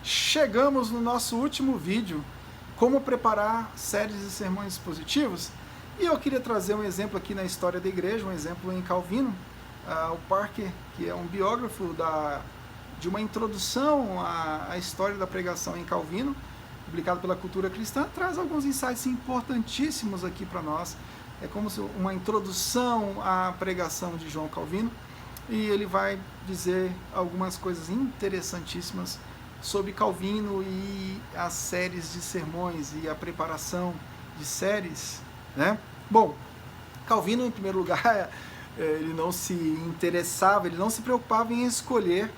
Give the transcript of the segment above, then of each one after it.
Chegamos no nosso último vídeo, como preparar séries e sermões expositivos, e eu queria trazer um exemplo aqui na história da igreja, um exemplo em Calvino. O Parker, que é um biógrafo de uma introdução à história da pregação em Calvino, publicado pela Cultura Cristã, traz alguns insights importantíssimos aqui para nós. É como uma introdução à pregação de João Calvino, e ele vai dizer algumas coisas interessantíssimas sobre Calvino e as séries de sermões e a preparação de séries, né? Bom, Calvino, em primeiro lugar, ele não se interessava, ele não se preocupava em escolher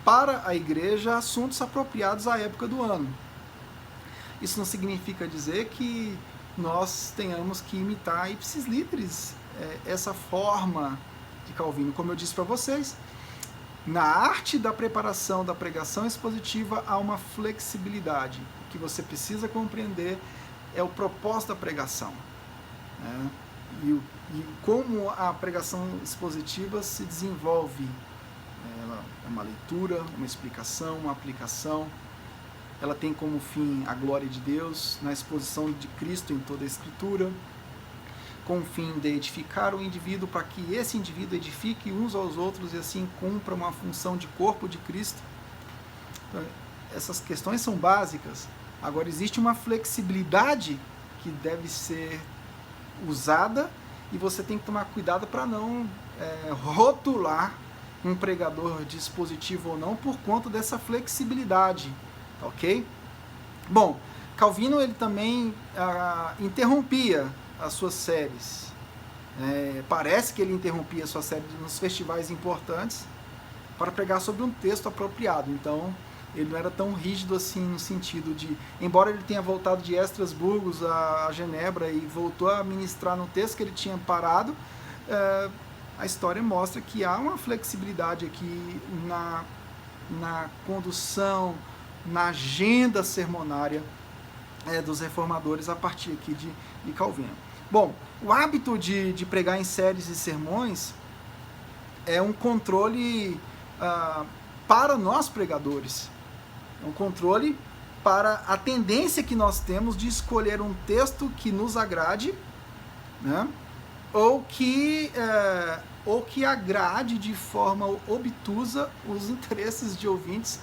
para a igreja assuntos apropriados à época do ano. Isso não significa dizer que nós tenhamos que imitar ipsis literis essa forma de Calvino. Como eu disse para vocês, na arte da preparação da pregação expositiva há uma flexibilidade. O que você precisa compreender é o propósito da pregação, né? E como a pregação expositiva se desenvolve. Ela é uma leitura, uma explicação, uma aplicação. Ela tem como fim a glória de Deus, na exposição de Cristo em toda a Escritura, com o fim de edificar o indivíduo, para que esse indivíduo edifique uns aos outros e assim cumpra uma função de corpo de Cristo. Então, essas questões são básicas. Agora, existe uma flexibilidade que deve ser usada e você tem que tomar cuidado para não rotular um pregador dispositivo ou não por conta dessa flexibilidade, ok? Bom, Calvino ele também interrompia as suas séries. Parece que ele interrompia a sua série nos festivais importantes para pregar sobre um texto apropriado. Então, ele não era tão rígido assim no sentido de, embora ele tenha voltado de Estrasburgo a Genebra e voltou a ministrar no texto que ele tinha parado, a história mostra que há uma flexibilidade aqui na condução, na agenda sermonária dos reformadores a partir aqui de Calvino. Bom, o hábito de pregar em séries e sermões é um controle para nós pregadores. É um controle para a tendência que nós temos de escolher um texto que nos agrade, né? ou que agrade de forma obtusa os interesses de ouvintes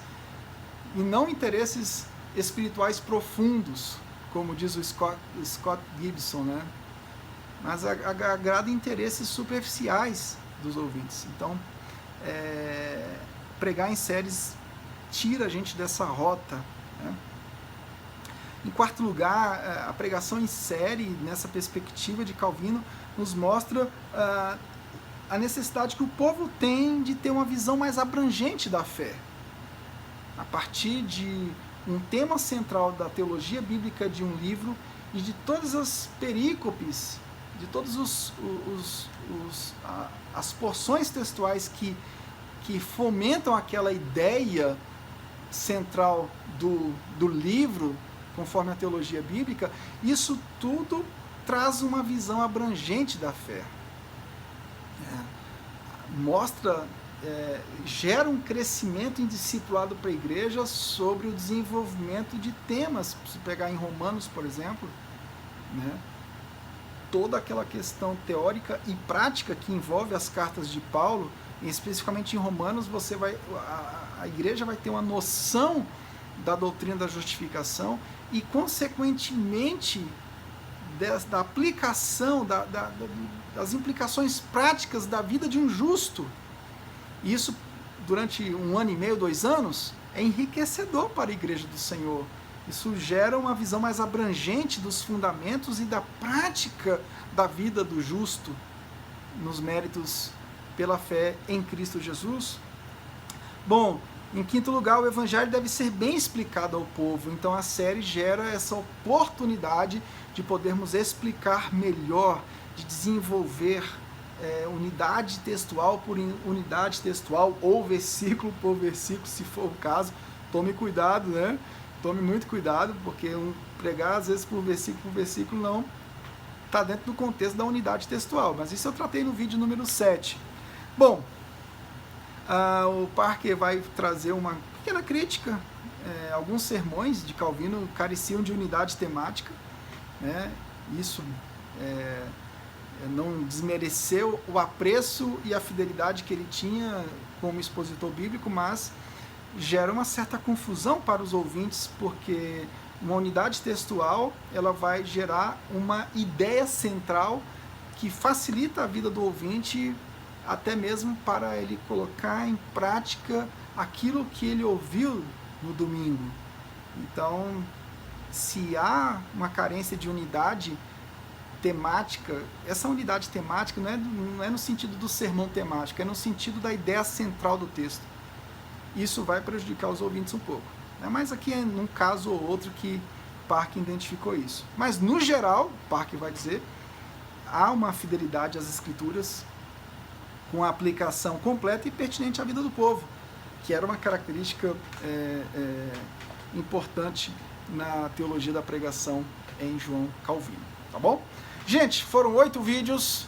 e não interesses espirituais profundos, como diz o Scott Gibson, né? Mas agrada interesses superficiais dos ouvintes. Então, pregar em séries tira a gente dessa rota, né? Em quarto lugar, a pregação em série, nessa perspectiva de Calvino, nos mostra a necessidade que o povo tem de ter uma visão mais abrangente da fé. A partir de um tema central da teologia bíblica de um livro e de todas as perícopes, de todas as porções textuais que fomentam aquela ideia central do livro, conforme a teologia bíblica, isso tudo traz uma visão abrangente da fé. Gera um crescimento em discipulado para a igreja sobre o desenvolvimento de temas. Se pegar em Romanos, por exemplo, né, toda aquela questão teórica e prática que envolve as cartas de Paulo, e especificamente em Romanos, a igreja vai ter uma noção da doutrina da justificação e, consequentemente, da aplicação, das implicações práticas da vida de um justo. Isso, durante 1 ano e meio, 2 anos, é enriquecedor para a igreja do Senhor. Isso gera uma visão mais abrangente dos fundamentos e da prática da vida do justo nos méritos pela fé em Cristo Jesus. Bom, em quinto lugar, o evangelho deve ser bem explicado ao povo. Então a série gera essa oportunidade de podermos explicar melhor, de desenvolver unidade textual por unidade textual, ou versículo por versículo, se for o caso. Tome cuidado, né? Tome muito cuidado, porque pregar às vezes por versículo não está dentro do contexto da unidade textual. Mas isso eu tratei no vídeo número 7. Bom, o Parker vai trazer uma pequena crítica alguns sermões de Calvino careciam de unidade temática, né? Isso não desmereceu o apreço e a fidelidade que ele tinha como expositor bíblico, mas gera uma certa confusão para os ouvintes, porque uma unidade textual ela vai gerar uma ideia central que facilita a vida do ouvinte, até mesmo para ele colocar em prática aquilo que ele ouviu no domingo. Então, se há uma carência de unidade temática, essa unidade temática não é no sentido do sermão temático, é no sentido da ideia central do texto. Isso vai prejudicar os ouvintes um pouco. Mas aqui é num caso ou outro que Parker identificou isso. Mas, no geral, Parker vai dizer, há uma fidelidade às Escrituras com a aplicação completa e pertinente à vida do povo, que era uma característica importante na teologia da pregação em João Calvino. Tá bom? Gente, foram 8 vídeos.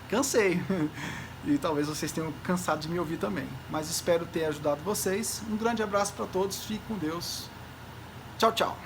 Cansei. E talvez vocês tenham cansado de me ouvir também. Mas espero ter ajudado vocês. Um grande abraço para todos. Fique com Deus. Tchau, tchau.